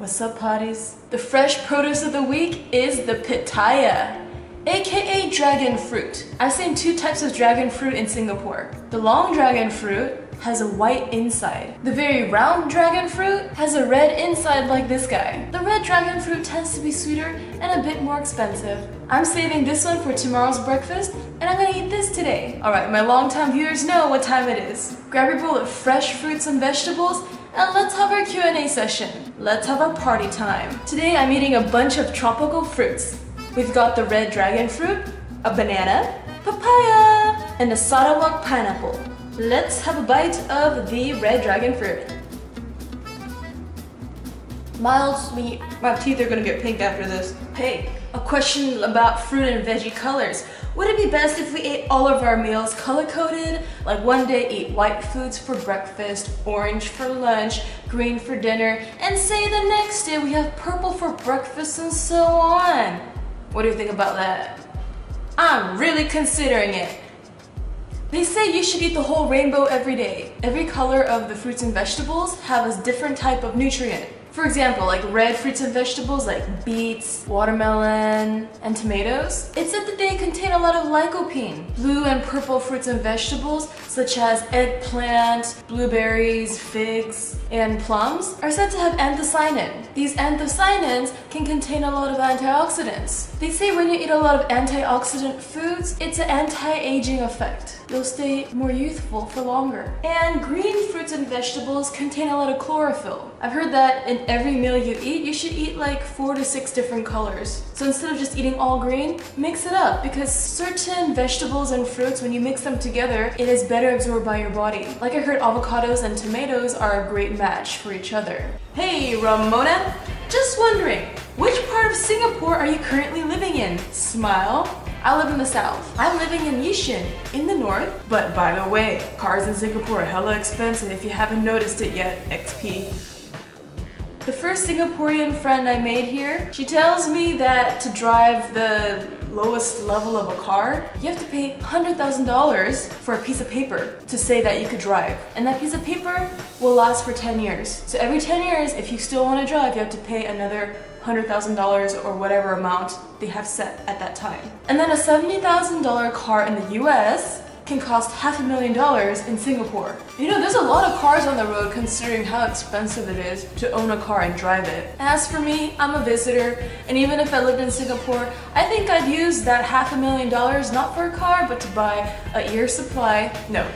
What's up, potties? The fresh produce of the week is the pitaya, aka dragon fruit. I've seen two types of dragon fruit in Singapore. The long dragon fruit has a white inside. The very round dragon fruit has a red inside like this guy. The red dragon fruit tends to be sweeter and a bit more expensive. I'm saving this one for tomorrow's breakfast, and I'm gonna eat this today. Alright, my long-time viewers know what time it is. Grab your bowl of fresh fruits and vegetables, and let's have our Q&A session. Let's have a party time. Today I'm eating a bunch of tropical fruits. We've got the red dragon fruit, a banana, papaya, and a Sarawak pineapple. Let's have a bite of the red dragon fruit. Mild sweet. My teeth are gonna get pink after this. Hey, a question about fruit and veggie colors. Would it be best if we ate all of our meals color-coded? Like one day eat white foods for breakfast, orange for lunch, green for dinner, and say the next day we have purple for breakfast and so on? What do you think about that? I'm really considering it. They say you should eat the whole rainbow every day. Every color of the fruits and vegetables have a different type of nutrient. For example, like red fruits and vegetables like beets, watermelon, and tomatoes. It's said that they contain a lot of lycopene. Blue and purple fruits and vegetables such as eggplant, blueberries, figs, and plums are said to have anthocyanin. These anthocyanins can contain a lot of antioxidants. They say when you eat a lot of antioxidant foods, it's an anti-aging effect. You'll stay more youthful for longer. And green fruits and vegetables contain a lot of chlorophyll. I've heard that in every meal you eat, you should eat like 4 to 6 different colors. So instead of just eating all green, mix it up, because certain vegetables and fruits, when you mix them together, it is better absorbed by your body. Like I heard avocados and tomatoes are a great match for each other. Hey Ramona, just wondering, which part of Singapore are you currently living in? Smile. I live in the south. I'm living in Yishun, in the north. But by the way, cars in Singapore are hella expensive if you haven't noticed it yet, XP. The first Singaporean friend I made here, she tells me that to drive the lowest level of a car, you have to pay $100,000 for a piece of paper to say that you could drive. And that piece of paper will last for 10 years. So every 10 years, if you still want to drive, you have to pay another $100,000 or whatever amount they have set at that time. And then a $70,000 car in the US can cost $500,000 in Singapore. You know, there's a lot of cars on the road considering how expensive it is to own a car and drive it. As for me, I'm a visitor, and even if I lived in Singapore, I think I'd use that $500,000 not for a car, but to buy a year's supply, no,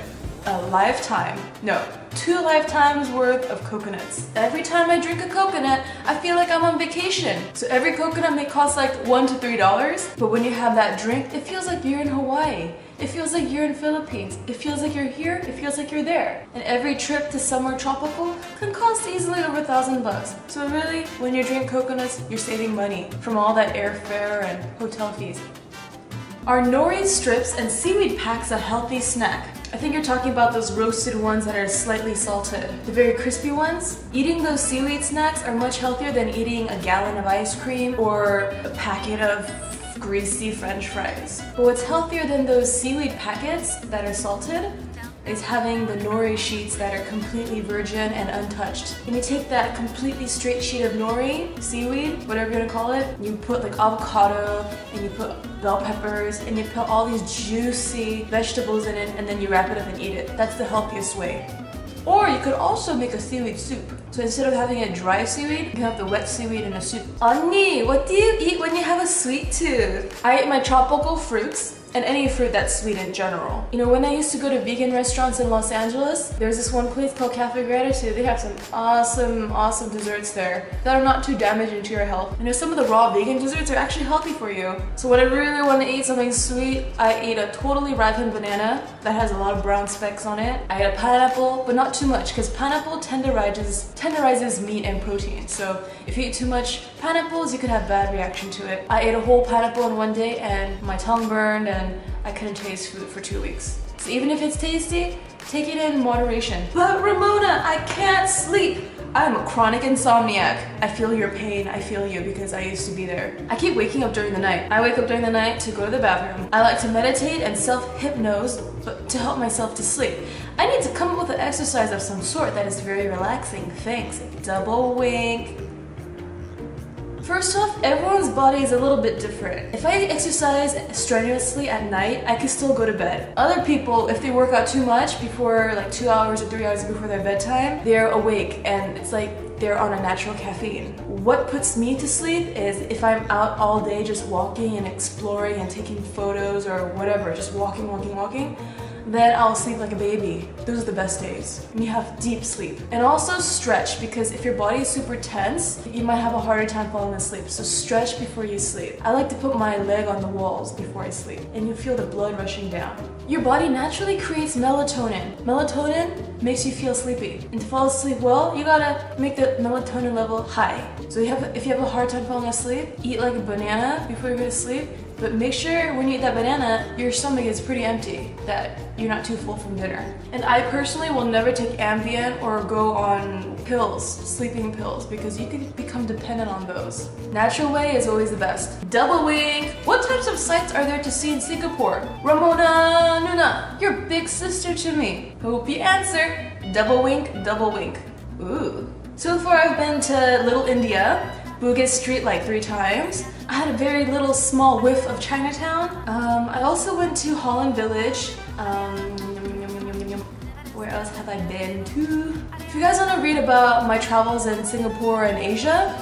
a lifetime, no, 2 lifetimes worth of coconuts. Every time I drink a coconut, I feel like I'm on vacation. So every coconut may cost like $1 to $3, but when you have that drink, it feels like you're in Hawaii. It feels like you're in Philippines. It feels like you're here. It feels like you're there. And every trip to somewhere tropical can cost easily over $1,000. So really, when you drink coconuts, you're saving money from all that airfare and hotel fees. Are nori strips and seaweed packs a healthy snack? I think you're talking about those roasted ones that are slightly salted. The very crispy ones? Eating those seaweed snacks are much healthier than eating a gallon of ice cream or a packet of greasy French fries. But what's healthier than those seaweed packets that are salted is having the nori sheets that are completely virgin and untouched. And you take that completely straight sheet of nori, seaweed, whatever you're gonna call it, you put like avocado, and you put bell peppers, and you put all these juicy vegetables in it, and then you wrap it up and eat it. That's the healthiest way. Or you could also make a seaweed soup. So instead of having a dry seaweed, you can have the wet seaweed in a soup. 언니, what do you eat when you have a sweet tooth? I eat my tropical fruits and any fruit that's sweet in general. You know, when I used to go to vegan restaurants in Los Angeles, there's this one place called Cafe Gratitude. They have some awesome desserts there that are not too damaging to your health. You know, some of the raw vegan desserts are actually healthy for you. So when I really want to eat something sweet, I eat a totally ripened banana that has a lot of brown specks on it. I eat a pineapple, but not too much, because pineapple tenderizes meat and protein. So if you eat too much pineapples, you could have bad reaction to it. I ate a whole pineapple in one day and my tongue burned and I couldn't taste food for 2 weeks. So even if it's tasty, take it in moderation. But Ramona, I can't sleep. I'm a chronic insomniac. I feel your pain, I feel you, because I used to be there. I keep waking up during the night. I wake up during the night to go to the bathroom. I like to meditate and self-hypnose, but to help myself to sleep. I need to come up with an exercise of some sort that is very relaxing. Thanks. Double wink. First off, everyone's body is a little bit different. If I exercise strenuously at night, I can still go to bed. Other people, if they work out too much before like 2 hours or 3 hours before their bedtime, they're awake and it's like they're on a natural caffeine. What puts me to sleep is if I'm out all day just walking and exploring and taking photos or whatever, just walking, then I'll sleep like a baby. Those are the best days. And you have deep sleep. And also stretch, because if your body is super tense, you might have a harder time falling asleep. So stretch before you sleep. I like to put my leg on the walls before I sleep, and you feel the blood rushing down. Your body naturally creates melatonin. Melatonin makes you feel sleepy. And to fall asleep well, you gotta make the melatonin level high. So if you have a hard time falling asleep, eat like a banana before you go to sleep. But make sure when you eat that banana, your stomach is pretty empty, that you're not too full from dinner. And I personally will never take Ambien or go on pills, sleeping pills, because you can become dependent on those. Natural way is always the best. Double wink! What types of sights are there to see in Singapore? Ramona, Nuna, you're big sister to me. Hope you answer. Double wink, double wink. Ooh. So far I've been to Little India, Bugis Street like 3 times. I had a very little small whiff of Chinatown. I also went to Holland Village. Where else have I been to? If you guys want to read about my travels in Singapore and Asia,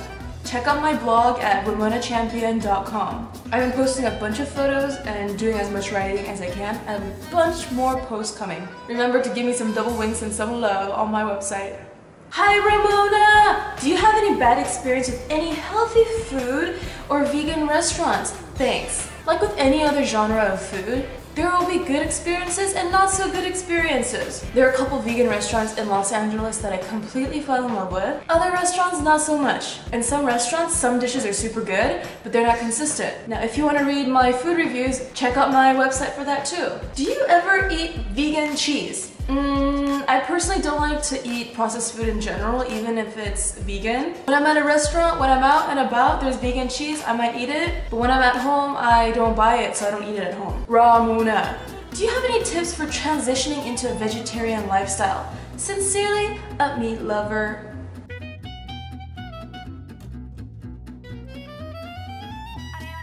check out my blog at ramonachampion.com. I've been posting a bunch of photos and doing as much writing as I can, and a bunch more posts coming. Remember to give me some double winks and some love on my website. Hi Ramona! Do you have any bad experience with any healthy food or vegan restaurants? Thanks. Like with any other genre of food, there will be good experiences and not so good experiences. There are a couple vegan restaurants in Los Angeles that I completely fell in love with. Other restaurants, not so much. In some restaurants, some dishes are super good, but they're not consistent. Now, if you want to read my food reviews, check out my website for that too. Do you ever eat vegan cheese? I personally don't like to eat processed food in general, even if it's vegan. When I'm at a restaurant, when I'm out and about, there's vegan cheese, I might eat it. But when I'm at home, I don't buy it, so I don't eat it at home. Ramona, do you have any tips for transitioning into a vegetarian lifestyle? Sincerely, a meat lover.